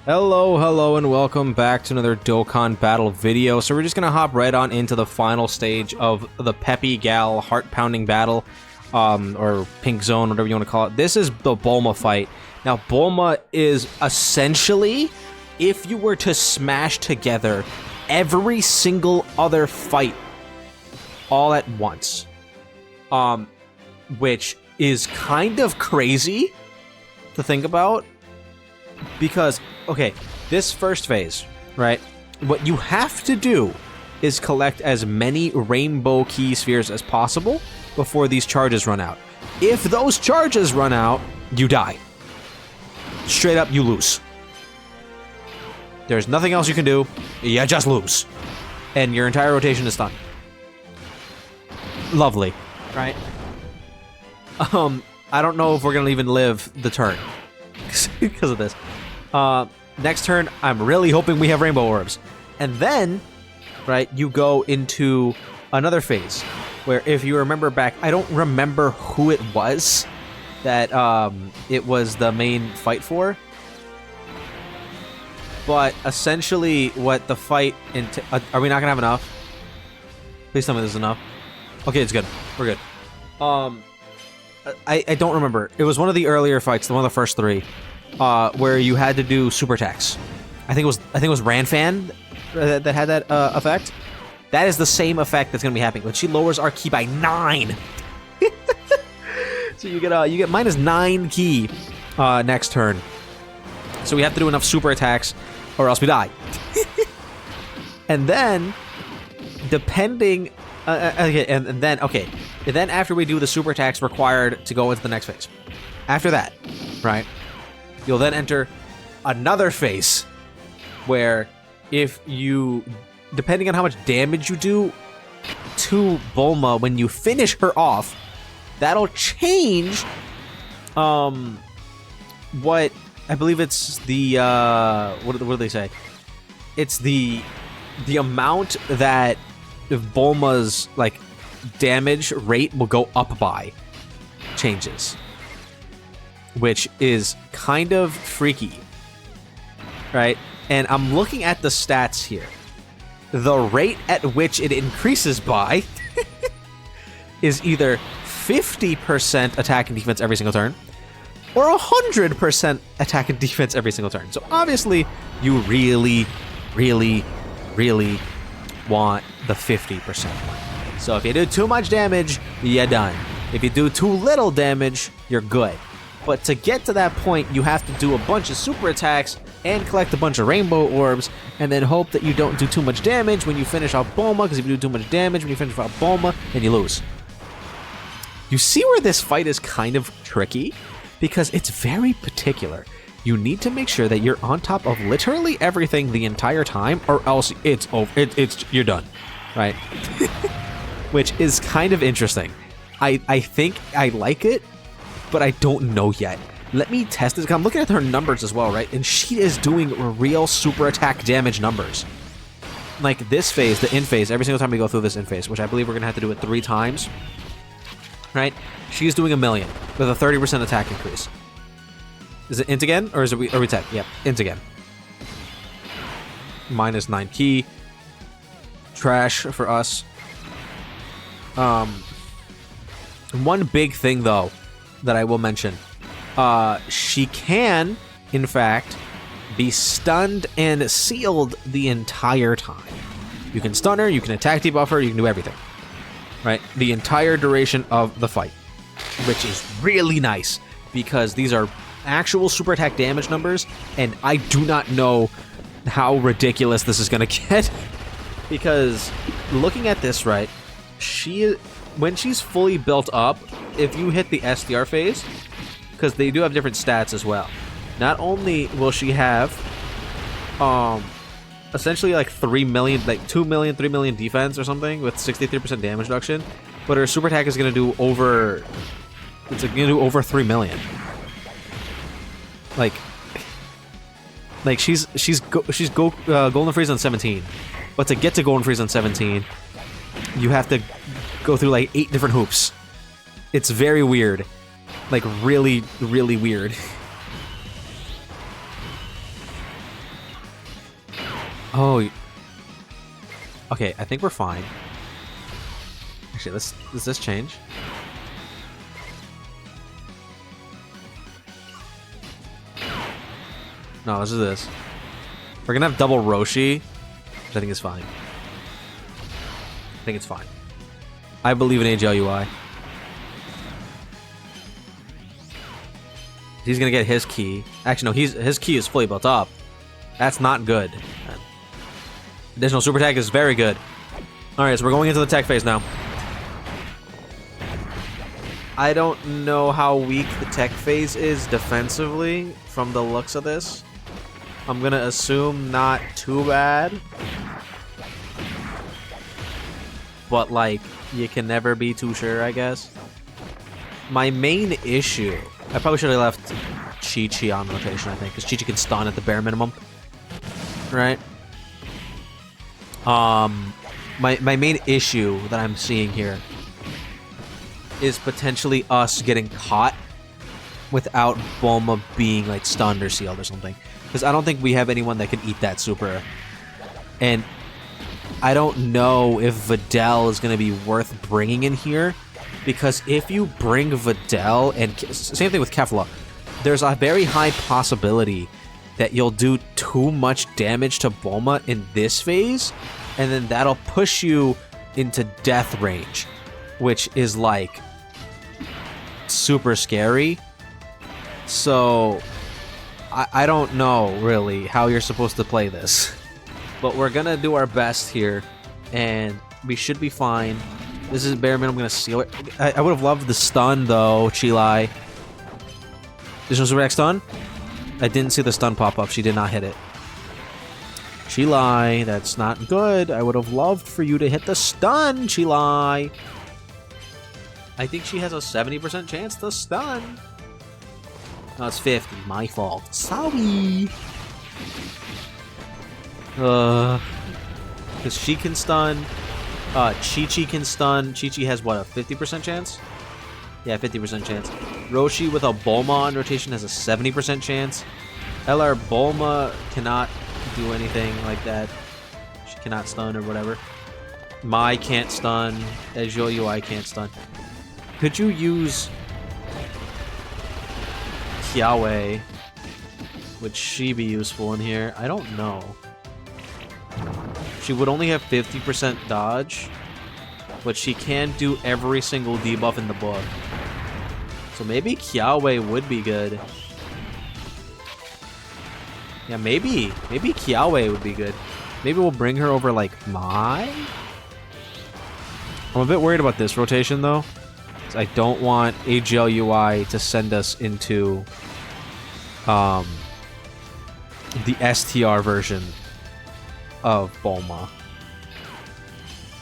Hello, and welcome back to another Dokkan battle video. So we're just gonna hop right on into the final stage of the Peppy Gal heart-pounding battle, or Pink Zone, whatever you want to call it. This is the Bulma fight. Now, Bulma is essentially, if you were to smash together every single other fight all at once, which is kind of crazy to think about. Because, okay, this first phase, right? What you have to do is collect as many rainbow key spheres as possible before these charges run out. If those charges run out, you die. Straight up, you lose. There's nothing else you can do. You just lose. And your entire rotation is done. Lovely, right? I don't know if we're gonna even live the turn because of this. Next turn, I'm really hoping we have rainbow orbs. And then, right, you go into another phase where, if you remember back, I don't remember who it was that it was the main fight for. But essentially what the fight are we not gonna have enough? Please tell me this is enough. Okay, it's good. We're good. I don't remember. It was one of the earlier fights, one of the first three, where you had to do super attacks. I think it was Ranfan that had that effect. That is the same effect that's gonna be happening, but she lowers our ki by 9. So you get -9 ki next turn. So we have to do enough super attacks, or else we die. And then, depending, okay, and then after we do the super attacks required to go into the next phase, after that, right? You'll then enter another phase where, if you, depending on how much damage you do to Bulma when you finish her off, that'll change what I believe it's the what do they say? It's the amount that Bulma's like damage rate will go up by changes, which is kind of freaky, right? And I'm looking at the stats here. The rate at which it increases by is either 50% attack and defense every single turn, or 100% attack and defense every single turn. So obviously, you really, really, really want the 50% one. So if you do too much damage, you're done. If you do too little damage, you're good. But to get to that point, you have to do a bunch of super attacks and collect a bunch of rainbow orbs, and then hope that you don't do too much damage when you finish off Bulma, because if you do too much damage when you finish off Bulma, then you lose. You see where this fight is kind of tricky? Because it's very particular. You need to make sure that you're on top of literally everything the entire time, or else it's over. You're done, right? Which is kind of interesting. I think I like it, but I don't know yet. Let me test this. I'm looking at her numbers as well, right? And she is doing real super attack damage numbers. Like this phase, the in phase, every single time we go through this in phase, which I believe we're gonna have to do it 3 times, right? She's doing 1,000,000 with a 30% attack increase. Is it int again, or are we 10? Yep, int again. -9 ki. Trash for us. One big thing though that I will mention, she can, in fact, be stunned and sealed the entire time. You can stun her, you can attack debuff her, you can do everything, right? The entire duration of the fight, which is really nice, because these are actual super attack damage numbers, and I do not know how ridiculous this is gonna get. Because looking at this, right, when she's fully built up, if you hit the SDR phase, because they do have different stats as well, not only will she have essentially like 3 million, like 2 million, 3 million defense or something with 63% damage reduction, but her super attack is gonna do over, it's gonna do over 3 million. Like she's Golden Freeze on 17, but to get to Golden Freeze on 17, you have to go through like 8 different hoops. It's very weird, like really, really weird. Oh. Okay, I think we're fine. Actually, does this change? No, this is this. We're gonna have double Roshi, which I think is fine. I think it's fine. I believe in AGLUI. He's gonna get his key. Actually, no, his key is fully built up. That's not good. Additional super tech is very good. Alright, so we're going into the tech phase now. I don't know how weak the tech phase is defensively from the looks of this. I'm gonna assume not too bad. But, like, you can never be too sure, I guess. My main issue... I probably should have left Chi-Chi on rotation, I think, because Chi-Chi can stun at the bare minimum. Right? My main issue that I'm seeing here is potentially us getting caught without Bulma being, like, stunned or sealed or something. Because I don't think we have anyone that can eat that super. And I don't know if Videl is going to be worth bringing in here. Because if you bring Videl, and same thing with Kefla, there's a very high possibility that you'll do too much damage to Bulma in this phase, and then that'll push you into death range, which is, like, super scary. So I don't know, really, how you're supposed to play this. But we're gonna do our best here, and we should be fine. This is bare minimum. I'm gonna seal it. I would have loved the stun, though, Chilai. There's no super X stun? I didn't see the stun pop up. She did not hit it. Chilai, that's not good. I would have loved for you to hit the stun, Chilai. I think she has a 70% chance to stun. No, it's 50. My fault. Sorry. Because she can stun. Chi-Chi can stun. Chi-Chi has, what, a 50% chance? Yeah, 50% chance. Roshi with a Bulma on rotation has a 70% chance. LR Bulma cannot do anything like that. She cannot stun or whatever. Mai can't stun. Ui can't stun. Could you use Kiawe? Would she be useful in here? I don't know. She would only have 50% dodge, but she can do every single debuff in the book. So maybe Kiawe would be good. Yeah, maybe Kiawe would be good. Maybe we'll bring her over like Mai? I'm a bit worried about this rotation though. I don't want AGLUI to send us into the STR version of Bulma.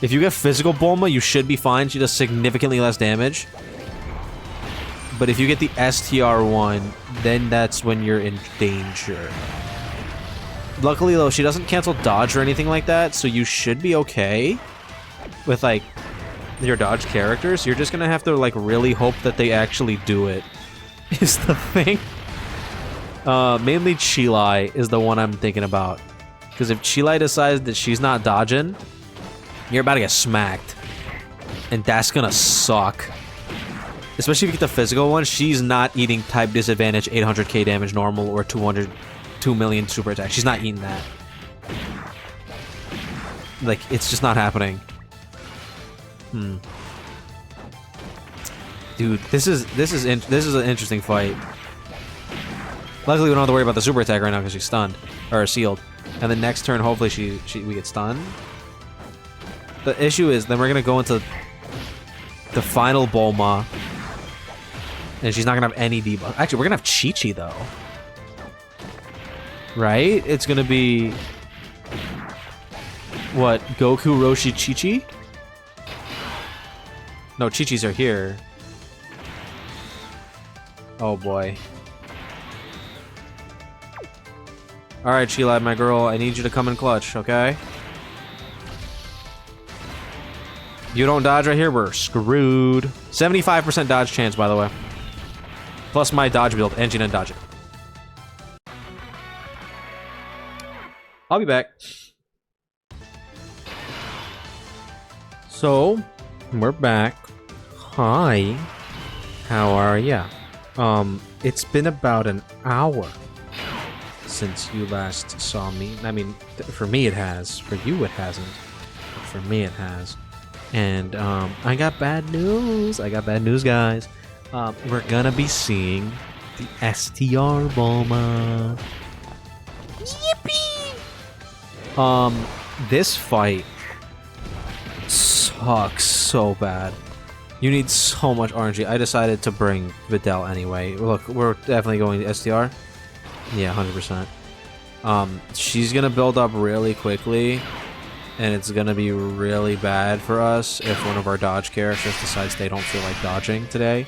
If you get physical Bulma, you should be fine. She does significantly less damage. But if you get the STR one, then that's when you're in danger. Luckily, though, she doesn't cancel dodge or anything like that, so you should be okay with, like, your dodge characters. You're just gonna have to, like, really hope that they actually do it, is the thing. Mainly Chilai is the one I'm thinking about. Because if Chilai decides that she's not dodging, you're about to get smacked. And that's gonna suck. Especially if you get the physical one, she's not eating type disadvantage 800k damage normal or 2 million super attack. She's not eating that. Like, it's just not happening. Dude, this is an interesting fight. Luckily, we don't have to worry about the super attack right now because she's stunned or sealed. And the next turn, hopefully, we get stunned. The issue is, then we're gonna go into the final Bulma, and she's not gonna have any debuff. Actually, we're gonna have Chi-Chi though, right? It's gonna be what? Goku, Roshi, Chi-Chi? No, Chi-Chis are here. Oh boy. Alright, Chilai, my girl, I need you to come in clutch, okay? You don't dodge right here, we're screwed. 75% dodge chance, by the way. Plus my dodge build, and she didn't dodge it. I'll be back. So, we're back. Hi. How are ya? It's been about an hour since you last saw me. I mean, for me it has. For you it hasn't. But for me it has. And, I got bad news. I got bad news, guys. We're gonna be seeing the STR Bulma. Yippee! This fight sucks so bad. You need so much RNG. I decided to bring Videl anyway. Look, we're definitely going to STR. Yeah, 100%. She's gonna build up really quickly, and it's gonna be really bad for us if one of our dodge characters decides they don't feel like dodging today.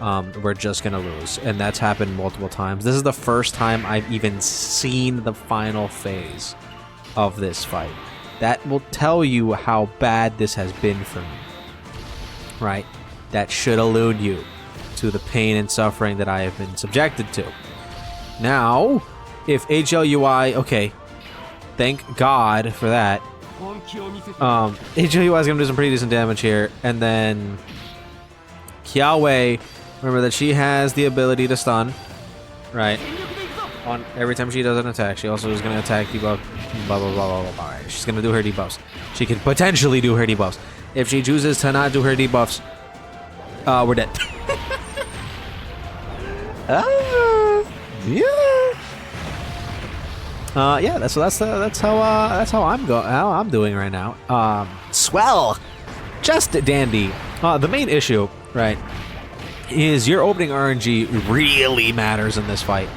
We're just gonna lose, and that's happened multiple times. This is the first time I've even seen the final phase of this fight. That will tell you how bad this has been for me. Right? That should allude you to the pain and suffering that I have been subjected to. Now, if HLUI... Okay. Thank God for that. HLUI is going to do some pretty decent damage here. And then... Kiawe, remember that she has the ability to stun. Right? On every time she does an attack. She also is going to attack debuff. Blah, blah, blah, blah, blah. Right. She's going to do her debuffs. She can potentially do her debuffs. If she chooses to not do her debuffs, we're dead. Yeah, that's how I'm doing right now. Swell, just dandy. The main issue, right, is your opening RNG really matters in this fight.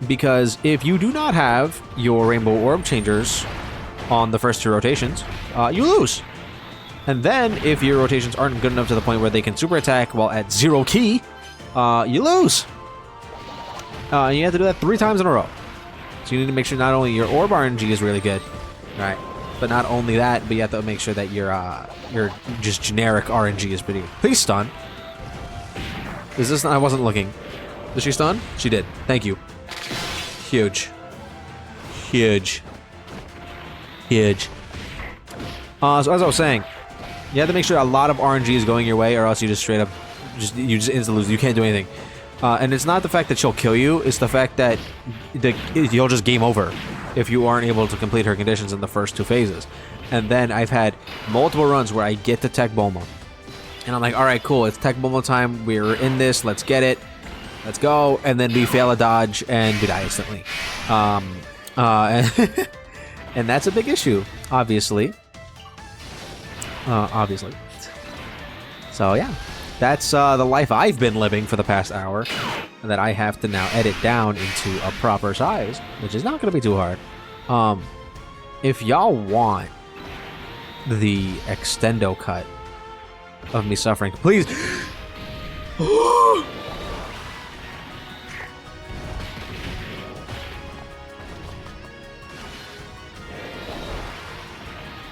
Because if you do not have your Rainbow Orb Changers on the first 2 rotations, you lose. And then, if your rotations aren't good enough to the point where they can super attack while at 0 key, you lose. You have to do that 3 times in a row. So you need to make sure not only your orb RNG is really good, right? But not only that, but you have to make sure that your just generic RNG is pretty good. Please stun. Is this? I wasn't looking. Did she stun? She did. Thank you. Huge. Huge. Huge. So as I was saying, you have to make sure a lot of RNG is going your way, or else you just straight up, you just instantly lose. You can't do anything. And it's not the fact that she'll kill you; it's the fact that you'll just game over if you aren't able to complete her conditions in the first 2 phases. And then I've had multiple runs where I get to Tech Bulma, and I'm like, "All right, cool, it's Tech Bulma time. We're in this. Let's get it. Let's go." And then we fail a dodge and we die instantly. And that's a big issue, obviously. Obviously. So yeah, that's the life I've been living for the past hour, and that I have to now edit down into a proper size, which is not going to be too hard. If y'all want the extendo cut of me suffering, please.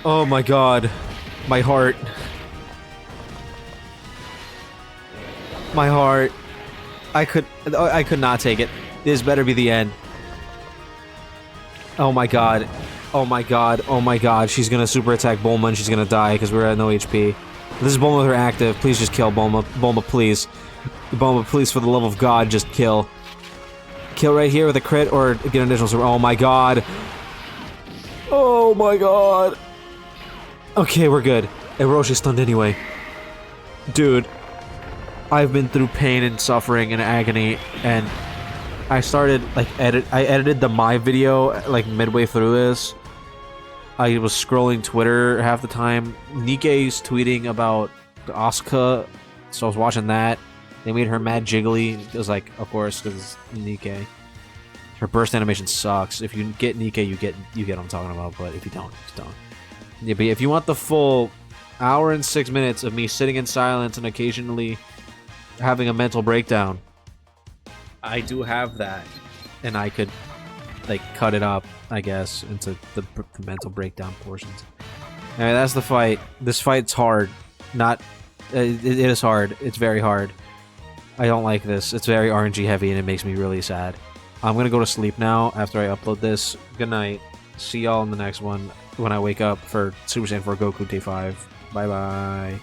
Oh my god. My heart. My heart. I could not take it. This better be the end. Oh my god. Oh my god. Oh my god. She's gonna super attack Bulma and she's gonna die because we're at no HP. This is Bulma with her active. Please just kill Bulma. Bulma, please. Bulma, please, for the love of God, just kill. Kill right here with a crit or get an additional super. Oh my god. Oh my god. Okay, we're good. And Roshi's stunned anyway. Dude, I've been through pain and suffering and agony, and I started, like, I edited the My video, like, midway through this. I was scrolling Twitter half the time. Nikkei's tweeting about Asuka, so I was watching that. They made her mad jiggly. It was like, of course, because it's Nikkei. Her burst animation sucks. If you get Nikkei, you get what I'm talking about, but if you don't, just don't. Yeah, but if you want the full hour and 6 minutes of me sitting in silence and occasionally having a mental breakdown, I do have that, and I could, like, cut it up, I guess, into the mental breakdown portions. Alright, that's the fight. This fight's hard. Not... it is hard. It's very hard. I don't like this. It's very RNG heavy, and it makes me really sad. I'm gonna go to sleep now after I upload this. Good night. See y'all in the next one when I wake up for Super Saiyan 4 Goku Day 5. Bye bye.